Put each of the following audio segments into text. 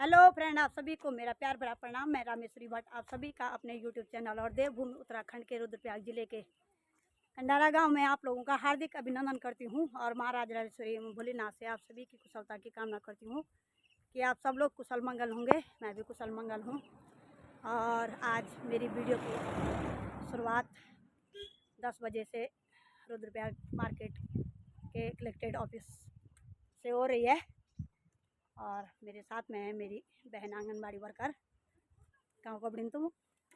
Hello friend, आप सभी को मेरा प्यार भरा प्रणाम। मैं रामेश्वरी भट्ट आप सभी का अपने यूट्यूब चैनल और देवभूमि उत्तराखंड के रुद्रप्रयाग जिले के कंडारा गांव में आप लोगों का हार्दिक अभिनंदन करती हूं और महाराज राजेश्वरी भोलेनाथ से आप सभी की कुशलता की कामना करती हूं कि आप सब लोग कुशल मंगल होंगे। मैं भी कुशल मंगल हूं और आज मेरी वीडियो की शुरुआत 10 बजे से रुद्रप्रयाग मार्केट के कलेक्टेड ऑफिस से हो रही है और मेरे साथ में है मेरी बहन आंगनबाड़ी वर्कर। गाँव का बड़ी तुम?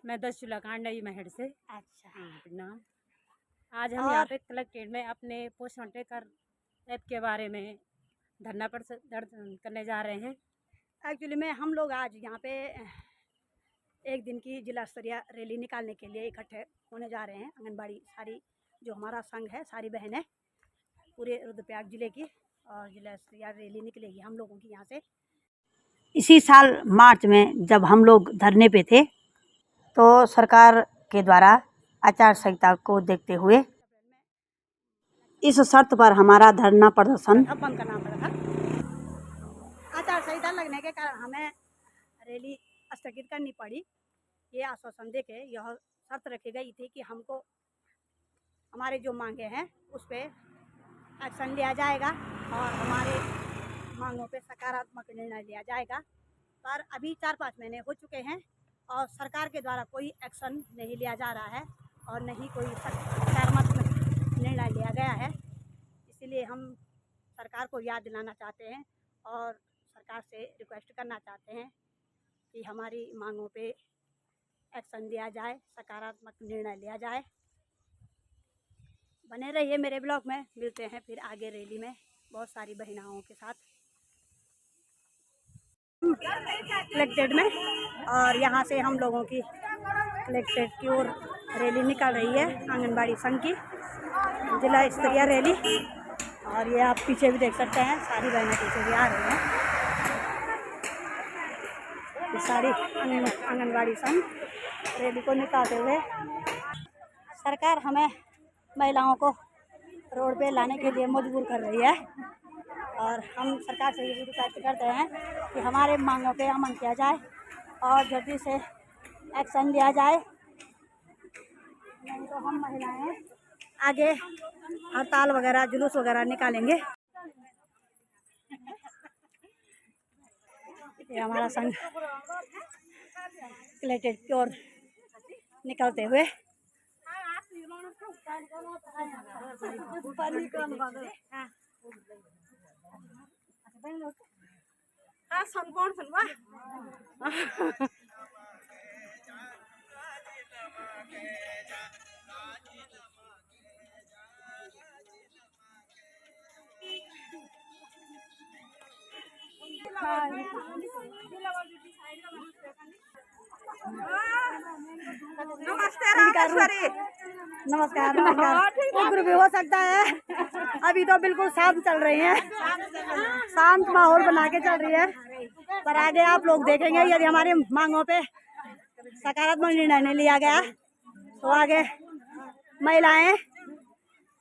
मैं 10 जुला कांडाई महड़ से। अच्छा प्रणाम। आज हम यहाँ पे कलेक्टेड में अपने पोषण टेकर ऐप के बारे में धरना प्रदर्शन करने जा रहे हैं। एक्चुअली में हम लोग आज यहाँ पे एक दिन की जिला स्तरीय रैली निकालने के लिए इकट्ठे होने जा रहे हैं। आंगनबाड़ी सारी जो हमारा संघ है, सारी बहनें पूरे रुद्रप्रयाग जिले की, और जिला स्तरीय रैली निकलेगी हम लोगों की यहाँ से। इसी साल मार्च में जब हम लोग धरने पे थे तो सरकार के द्वारा आचार संहिता को देखते हुए इस शर्त पर हमारा धरना प्रदर्शन बंद करना पड़ा था। आचार संहिता लगने के कारण हमें रैली स्थगित करनी पड़ी। ये आश्वासन देके यह शर्त रखी गई थी कि हमको हमारे जो मांगे हैं उस पर एक्शन लिया जाएगा और हमारे मांगों पे सकारात्मक निर्णय लिया जाएगा। पर अभी 4-5 महीने हो चुके हैं और सरकार के द्वारा कोई एक्शन नहीं लिया जा रहा है और नहीं कोई सकारात्मक निर्णय लिया गया है। इसीलिए हम सरकार को याद दिलाना चाहते हैं और सरकार से रिक्वेस्ट करना चाहते हैं कि हमारी मांगों पे एक्शन लिया जाए, सकारात्मक निर्णय लिया जाए। बने रहिए मेरे ब्लॉग में। मिलते हैं फिर आगे रैली में बहुत सारी बहनाओं के साथ कलेक्टेड में, और यहाँ से हम लोगों की कलेक्टेड की ओर रैली निकल रही है आंगनबाड़ी संघ की जिला स्तरीय रैली। और ये आप पीछे भी देख सकते हैं, सारी बहनें पीछे भी आ रही हैं। सारी आंगनबाड़ी संघ रैली को निकालते हुए सरकार हमें महिलाओं को रोड पे लाने के लिए मजबूर कर रही है और हम सरकार से ये रिक्वेस्ट करते हैं कि हमारे मांगों पे अमल किया जाए और जल्दी से एक्शन लिया जाए, नहीं तो हम महिलाएं आगे हड़ताल वगैरह जुलूस वगैरह निकालेंगे। ये हमारा संघ कलेक्टेड की ओर निकलते हुए नमस्कार। उग्र भी हो सकता है, अभी तो बिल्कुल शांत चल रही है, शांत माहौल बना के चल रही है, पर आगे आप लोग देखेंगे यदि हमारी मांगों पे सकारात्मक निर्णय नहीं लिया गया तो आगे महिलाएं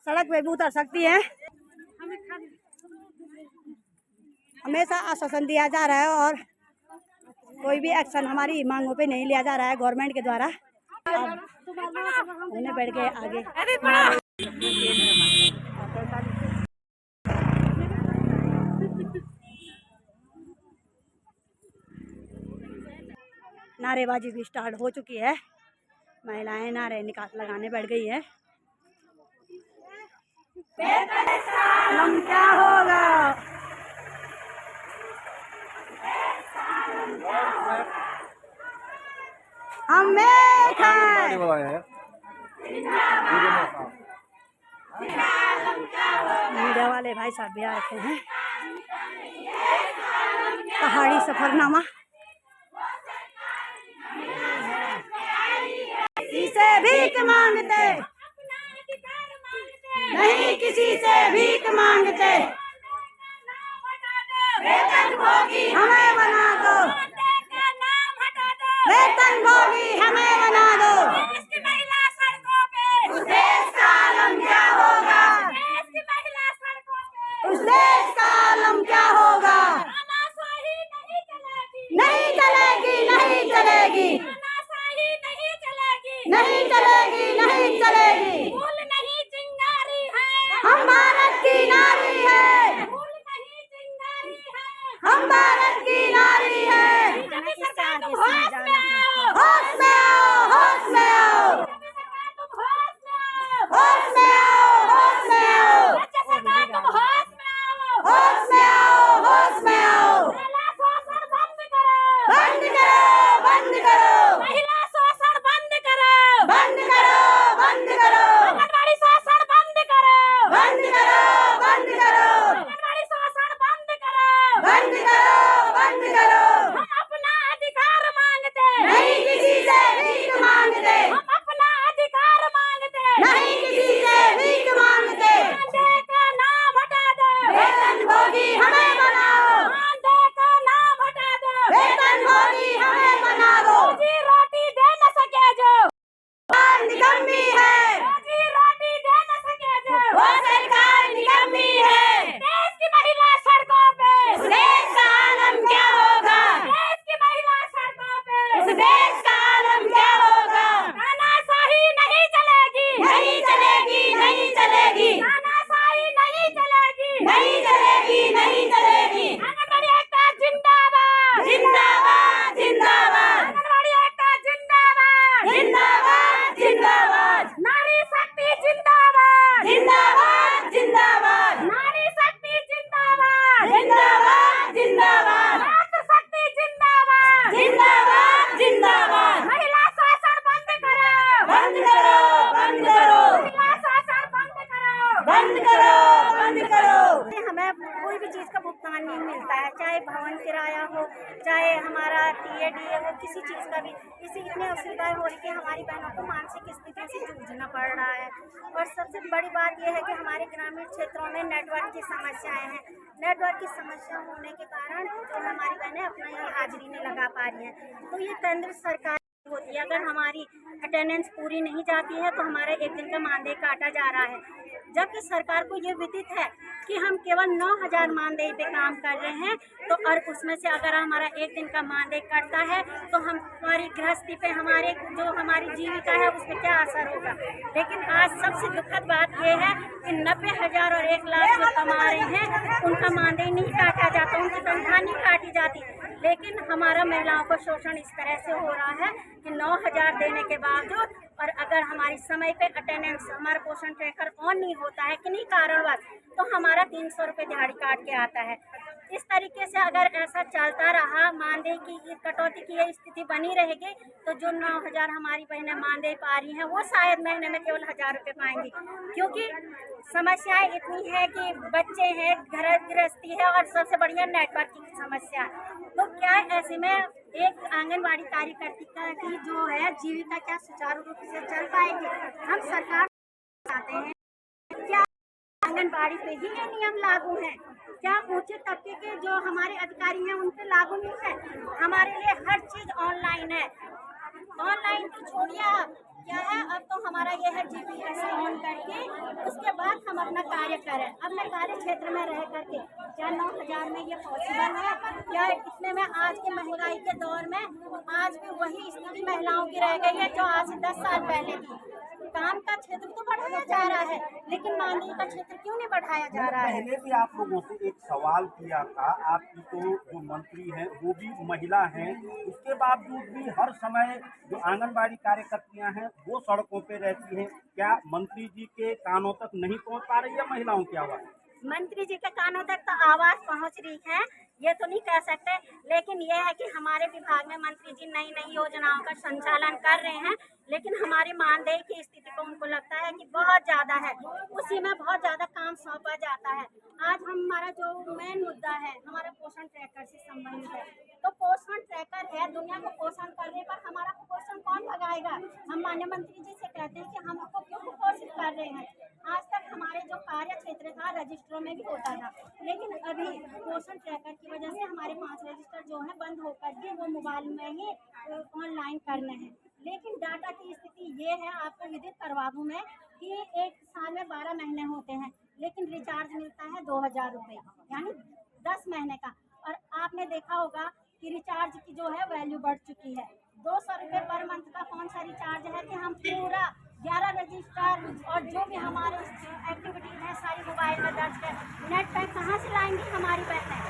सड़क पे भी उतर सकती हैं। हमेशा आश्वासन दिया जा रहा है और कोई भी एक्शन हमारी मांगों पे नहीं लिया जा रहा है गवर्नमेंट के द्वारा। उन्हें बैठ के आगे नारेबाजी भी स्टार्ट हो चुकी है। महिलाएं नारे लगाने बैठ गई है। क्या होगा? हमें मीडिया वाले भाई साहब भी आ रखे हैं। पहाड़ी सफरनामा किसी से भीख मांगते नहीं, किसी से भीख मांगते, वेतन भोगी हमें बना दो, वेतन भोगी हमें बना दो। उस देश का आलम क्या होगा? उस देश का आलम क्या होगा? नहीं चलेगी, तानाशाही नहीं चलेगी, नहीं चलेगी, नहीं चलेगी। फूल नहीं चिंगारी है, हम भारत की नारी है, फूल नहीं चिंगारी है, हम भारत की नारी है। बीजेपी सरकार तुम होश में आओ, होश में आओ, होश में आओ, बीजेपी सरकार तुम होश में आओ, होश में आओ, होश में आओ, राज्य सरकार तुम होश में आओ, होश में आओ, होश में आओ। महिला शोषण बंद करो, बंद करो, बंद करो, महिला शोषण बंद करो, बंद करो, बंद करो, आंगनबाड़ी शोषण बंद करो, बंद करो, बंद करो, आंगनबाड़ी शोषण बंद करो, बंद करो, बंद करो। हम अपना अधिकार मांगते, नहीं किसी से भीख मांगते, हम अपना अधिकार मांगते, नहीं किसी से भीख मांगते। मानदेय का नाम हटा दो, वेतनभोगी हमें बनाओ, मानदेय का नाम हटा दो, वेतनभोगी हमें बना दो। रोजी रोटी दे न सके जो, सरकार निकम्मी है, रोजी रोटी दे न सके जो, वो सरकार निकम्मी है। देश की महिला सड़कों पे, इस देश का आलम क्या होगा, देश की महिला सड़कों पे, इस देश का आलम क्या होगा। तानाशाही नहीं चलेगी, नहीं चलेगी, नहीं चलेगी, तानाशाही नहीं चलेगी, नहीं चलेगी, नहीं चलेगी। आंगनबाड़ी एकता जिंदाबाद, जिंदाबाद, जिंदाबाद, आंगनबाड़ी एकता जिंदाबाद, जिंदाबाद, जिंदाबाद, नारी शक्ति जिंदाबाद, जिंदाबाद, जिंदाबाद, नारी शक्ति जिंदाबाद, जिंदाबाद, जिंदाबाद, मातृ शक्ति जिंदाबाद, जिंदाबाद, जिंदाबाद। महिला शोषण बंद करो, बंद करो, बंद करो, महिला शोषण बंद करो, बंद करो, बंद करो। हमें कोई भी चीज़ का भुगतान नहीं मिलता है, चाहे भवन किराया हो, चाहे हमारा TADA हो, किसी चीज़ का भी। इतनी असुविधाएं हो रही कि हमारी बहनों को मानसिक स्थिति से जूझना पड़ रहा है। और सबसे बड़ी बात यह है कि हमारे ग्रामीण क्षेत्रों में नेटवर्क की समस्याएं हैं। नेटवर्क की समस्या होने के कारण जो हमारी बहनें अपना यहाँ हाजिरी नहीं लगा पा रही हैं। तो ये केंद्र सरकार होती है, अगर हमारी अटेंडेंस पूरी नहीं जाती है तो हमारा एक दिन का मानदेय काटा जा रहा है, जबकि सरकार को ये विदित है कि हम केवल 9,000 मानदेय पे काम कर रहे हैं। तो और उसमें से अगर हमारा एक दिन का मानदेय कटता है तो हमारी गृहस्थी पे, हमारे जो हमारी जीविका है उस पर क्या असर होगा। लेकिन आज सबसे दुखद बात यह है कि 90,000 और 1 लाख जो कमा रहे हैं उनका मानदेय नहीं काटा जाता, उनकी तनख्वाह नहीं काटी जाती। लेकिन हमारा महिलाओं को शोषण इस तरह से हो रहा है कि 9,000 देने के बावजूद, और अगर हमारी समय पे अटेंडेंस, हमारा पोषण ट्रैकर ऑन नहीं होता है किन्हीं कारणवश, तो हमारा 300 रुपये दिहाड़ी काट के आता है। इस तरीके से अगर ऐसा चलता रहा, मानदेय की कटौती की ये स्थिति बनी रहेगी, तो जो 9,000 हमारी बहनें मानदेय पा रही हैं वो शायद महीने में केवल 1,000 रुपये पाएंगी, क्योंकि समस्याएं इतनी है कि बच्चे हैं, घर गृहस्थी है और सबसे बढ़िया नेटवर्क की समस्या है। तो क्या ऐसे में एक आंगनबाड़ी कार्यकर्ता की जो है जीविका क्या सुचारू रूप से चल पाएगी? हम सरकार चाहते हैं क्या आंगनबाड़ी पे ही ये नियम लागू हैं? क्या ऊंचे तबके के जो हमारे अधिकारी हैं उन पे लागू नहीं है? हमारे लिए हर चीज ऑनलाइन है। ऑनलाइन तो छोड़िए, क्या है अब तो हमारा ये है GPS ऑन करके उसके बाद हम अपना कार्य करें। अपने कार्य क्षेत्र में रह करके क्या 9,000 में ये पॉसिबल है? क्या इतने में आज के महंगाई के दौर में आज भी वही स्थिति महिलाओं की रह गई है जो आज से 10 साल पहले थी? काम का क्षेत्र तो बढ़ाया जा रहा है, लेकिन मानदेय का क्षेत्र क्यों नहीं बढ़ाया जा रहा है? पहले भी आप लोगों से एक सवाल किया था, आपकी तो जो मंत्री हैं वो भी महिला हैं, उसके बावजूद भी हर समय जो आंगनबाड़ी कार्यकर्तियां हैं वो सड़कों पे रहती हैं। क्या मंत्री जी के कानों तक नहीं पहुंच पा रही है महिलाओं की आवाज़? मंत्री जी के कानों तक तो आवाज़ पहुंच रही है, ये तो नहीं कह सकते, लेकिन यह है कि हमारे विभाग में मंत्री जी नई नई योजनाओं का संचालन कर रहे हैं, लेकिन हमारे मानदेय की स्थिति को उनको लगता है कि बहुत ज़्यादा है, उसी में बहुत ज़्यादा काम सौंपा जाता है। आज हमारा जो मेन मुद्दा है हमारा पोषण ट्रैकर से संबंधित है। तो पोषण ट्रैकर है, दुनिया को पोषण करने पर हमारा कुपोषण कौन भगाएगा? हम माननीय मंत्री जी से कहते हैं कि हम आपको क्यों कुपोषित कर रहे हैं? आज तक हमारे जो कार्य क्षेत्र था रजिस्टरों में भी होता था, लेकिन अभी पोषण ट्रैकर की वजह से हमारे 5 रजिस्टर जो है बंद होकर के वो मोबाइल में ही ऑनलाइन करने हैं। लेकिन डाटा की स्थिति ये है, आपको विदित करवा दूँ मैं कि एक साल में 12 महीने होते हैं, लेकिन रिचार्ज मिलता है 2,000 रुपये, यानी 10 महीने का। और आपने देखा होगा कि रिचार्ज की जो है वैल्यू बढ़ चुकी है, 200 रुपये पर मंथ का कौन सा रिचार्ज है कि हम पूरा 11 रजिस्टर और जो भी हमारे एक्टिविटीज हैं सारी मोबाइल में दर्ज कर नेट पैक कहाँ से लाएंगी हमारी बहनें।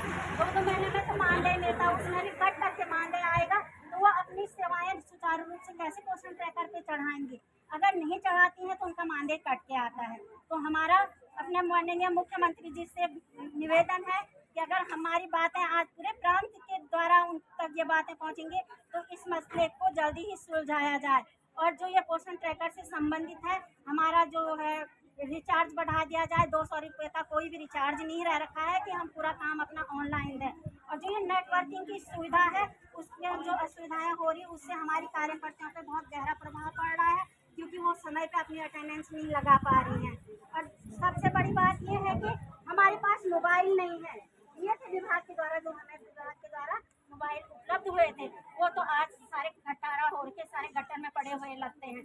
2 महीने में तो मानदेय नेता उसमें भी कट करके मानदेय आएगा, तो वो अपनी सेवाएं सुचारू रूप से कैसे पोषण ट्रैकर पे चढ़ाएंगी। अगर नहीं चढ़ाती हैं तो उनका मानदेय कट के आता है। तो हमारा अपने माननीय मुख्यमंत्री जी से निवेदन है कि अगर हमारी बातें आज पूरे प्रांत के द्वारा उन तक ये बातें पहुंचेंगी तो इस मसले को जल्दी ही सुलझाया जाए। और जो ये पोषण ट्रैकर से संबंधित है, हमारा जो है रिचार्ज बढ़ा दिया जाए। 200 रुपये का कोई भी रिचार्ज नहीं रह रखा है कि हम पूरा काम अपना ऑनलाइन दें। और जो ये नेटवर्किंग की सुविधा है उसमें जो असुविधाएं हो रही है उससे हमारी कार्यकर्ताओं पर बहुत गहरा प्रभाव पड़ रहा है, क्योंकि वो समय पे अपनी अटेंडेंस नहीं लगा पा रही हैं। और सबसे बड़ी बात ये है कि हमारे पास मोबाइल नहीं है। ये थे विभाग के द्वारा जो हमें विभाग के द्वारा मोबाइल उपलब्ध हुए थे, वो तो आज सारे घटारा हो के सारे गट्टर में पड़े हुए लगते हैं।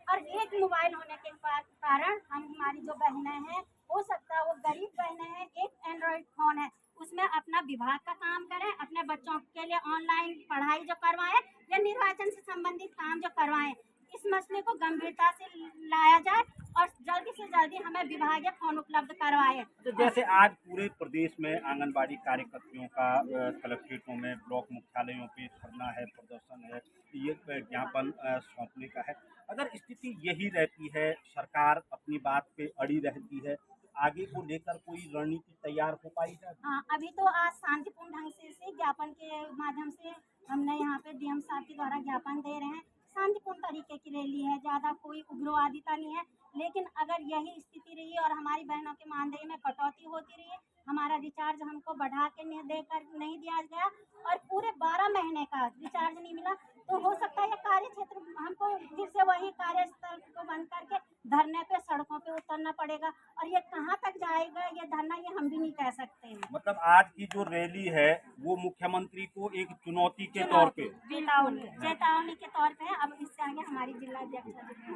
और एक मोबाइल होने के कारण हम हमारी जो बहनें हैं, हो सकता है वो गरीब बहनें हैं, एक एंड्रॉइड फ़ोन है उसमें अपना विभाग का काम करें, अपने बच्चों के लिए ऑनलाइन पढ़ाई जो करवाएं या निर्वाचन से संबंधित काम जो करवाएं। इस मसले को गंभीरता से लाया जाए और जल्दी से जल्दी हमें विभागीय फोन उपलब्ध करवाए। तो जैसे आज पूरे प्रदेश में आंगनबाड़ी कार्यकर्तियों का कलेक्ट्रेटों में, ब्लॉक मुख्यालयों पे धरना है, प्रदर्शन है, ये ज्ञापन सौंपने का है। अगर स्थिति यही रहती है, सरकार अपनी बात पे अड़ी रहती है, तो आगे को लेकर कोई रणनीति तैयार हो पाई है? हाँ, अभी तो आज शांतिपूर्ण ढंग से ज्ञापन के माध्यम से हमने यहाँ पे डीएम साहब के द्वारा ज्ञापन दे रहे हैं। शांतिपूर्ण तरीके की रैली है, ज़्यादा कोई उग्रवादिता नहीं है। लेकिन अगर यही स्थिति रही और हमारी बहनों के मानदेय में कटौती होती रही, हमारा रिचार्ज हमको बढ़ा के नहीं दिया गया और पूरे 12 महीने का रिचार्ज नहीं मिला, तो हो सकता है कार्य क्षेत्र हमको फिर से वही कार्यस्थल को बंद करके धरने पे सड़कों पे उतरना पड़ेगा। और ये कहाँ तक जाएगा ये धरना, ये हम भी नहीं कह सकते हैं। मतलब आज की जो रैली है वो मुख्यमंत्री को एक चुनौती के तौर पे, चेतावनी के तौर पे है। अब इससे आगे हमारी जिला अध्यक्ष